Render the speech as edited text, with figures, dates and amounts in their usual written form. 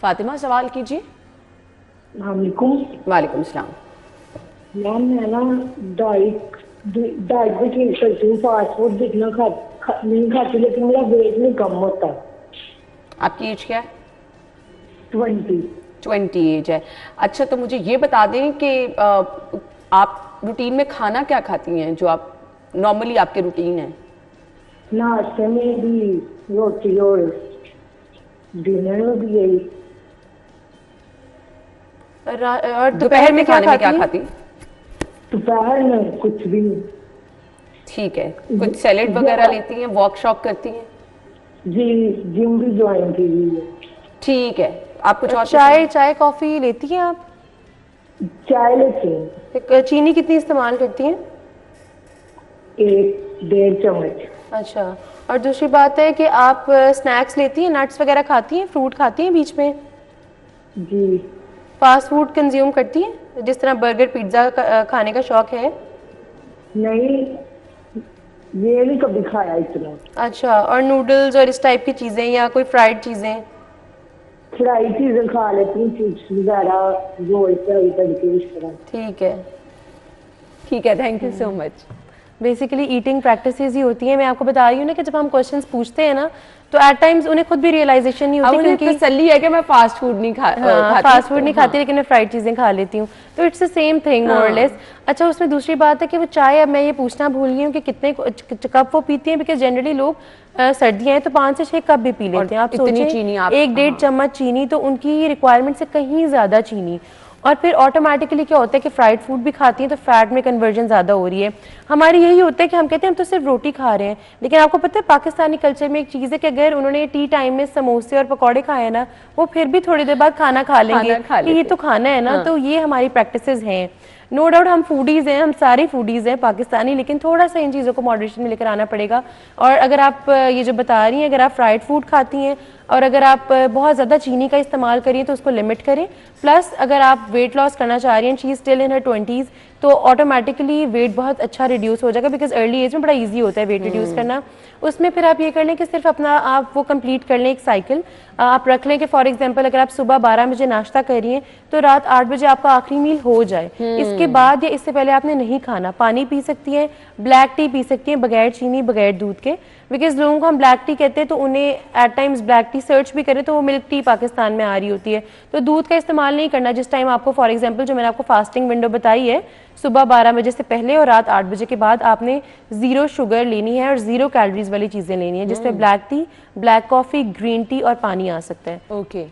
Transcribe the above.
फातिमा सवाल कीजिए। वालेकुम सलाम। मैम मैं ना डाइट डाइट भी ठीक करती हूँ, फास्ट फूड जितना नहीं खाती, लेकिन मेरा वेट नहीं कम होता। आपकी एज क्या है? 20। 20 एज है। अच्छा, तो मुझे ये बता दें कि आप रूटीन में खाना क्या खाती हैं, जो आप नॉर्मली आपके रूटीन है? नाश्ते में भी रोटी और डिनर में भी यही। और दोपहर में खाने में क्या खाती? दोपहर में कुछ भी नहीं। ठीक है। कुछ सैलेड वगैरह लेती हैं, वॉक शॉक करती हैं? जी, जिम भी ज्वाइन की हुई है। ठीक है। आप कुछ और चाय कॉफी लेती हैं आप? चाय लेती हूँ। चीनी कितनी इस्तेमाल करती हैं? 1-1.5 चम्मच। अच्छा, और दूसरी बात है कि आप स्नैक्स लेती हैं, नट्स वगैरह खाती हैं, फ्रूट खाती हैं बीच में? जी। फास्ट फूड कंज्यूम करती हैं, जिस तरह बर्गर पिज्ज़ा खाने का शौक है? नहीं, ये नहीं कभी खाया इतना। अच्छा, और नूडल्स और इस टाइप की चीज़ें या कोई फ्राइड चीज़ें? फ्राई चीजें खा लेती हूँ, चिप्स वगैरह, रोल फ्राई करके इस तरह। ठीक है। Thank you so much. Basically eating practices ही होती हैं। मैं आपको बता रही हूँ ना कि जब हम क्वेश्चंस पूछते हैं ना, तो एट टाइम्स उन्हें खुद भी रियलाइजेशन नहीं होती, क्योंकि तसल्ली है कि मैं फास्ट फूड नहीं खाती, फास्ट फूड नहीं खाती, लेकिन मैं फ्राइड चीज़ें खा लेती हूँ, तो it's the same thing more और लेस। अच्छा, उसमें दूसरी बात है कि वो चाय, अब मैं ये पूछना भूल गई हूँ कि कितने कप वो पीती हैं, बिकॉज जनरली लोग सर्दियाँ हैं तो 5 से 6 कप भी पी लेते हैं। आप सोचें 1-1.5 चम्मच चीनी, तो उनकी रिक्वायरमेंट से कहीं ज़्यादा चीनी। और फिर ऑटोमेटिकली क्या होता है कि फ्राइड फूड भी खाती हैं तो फैट में कन्वर्जन ज़्यादा हो रही है। हमारी यही होता है कि हम कहते हैं हम तो सिर्फ रोटी खा रहे हैं, लेकिन आपको पता है पाकिस्तानी कल्चर में एक चीज़ है कि अगर उन्होंने टी टाइम में समोसे और पकौड़े खाए ना, वो फिर भी थोड़ी देर बाद खाना खा लेंगे कि ये तो खाना है ना। तो ये हमारी प्रैक्टिसेस हैं। नो डाउट हम फूडीज़ हैं, हम सारे फूडीज़ हैं पाकिस्तानी, लेकिन थोड़ा सा इन चीज़ों को मॉडरेशन में लेकर आना पड़ेगा। और अगर आप ये जो बता रही हैं, अगर आप फ्राइड फूड खाती हैं और अगर आप बहुत ज़्यादा चीनी का इस्तेमाल करिए तो उसको लिमिट करें। प्लस अगर आप वेट लॉस करना चाह रही हैं, she is still in her 20s, तो ऑटोमेटिकली वेट बहुत अच्छा रिड्यूस हो जाएगा, बिकॉज अर्ली एज में बड़ा इजी होता है वेट रिड्यूस करना। उसमें फिर आप ये कर लें कि सिर्फ अपना आप वो कंप्लीट कर लें, एक साइकिल आप रख लें कि फॉर एग्जांपल अगर आप सुबह 12 बजे नाश्ता कर रही हैं तो रात 8 बजे आपका आखिरी मील हो जाए। इसके बाद या इससे पहले आपने नहीं खाना। पानी पी सकती हैं, ब्लैक टी पी सकती हैं बगैर चीनी बगैर दूध के, बिकॉज लोगों को हम ब्लैक टी कहते हैं तो उन्हें at times black tea search भी करें तो वो मिल्क टी पाकिस्तान में आ रही होती है। तो दूध का इस्तेमाल नहीं करना जिस टाइम आपको, फॉर एग्जांपल जो मैंने आपको फास्टिंग विंडो बताई है, सुबह 12 बजे से पहले और रात 8 बजे के बाद आपने 0 शुगर लेनी है और 0 कैलोरीज वाली चीज़ें लेनी है, जिसमें black T, black coffee, green tea और पानी आ सकता है। ओके।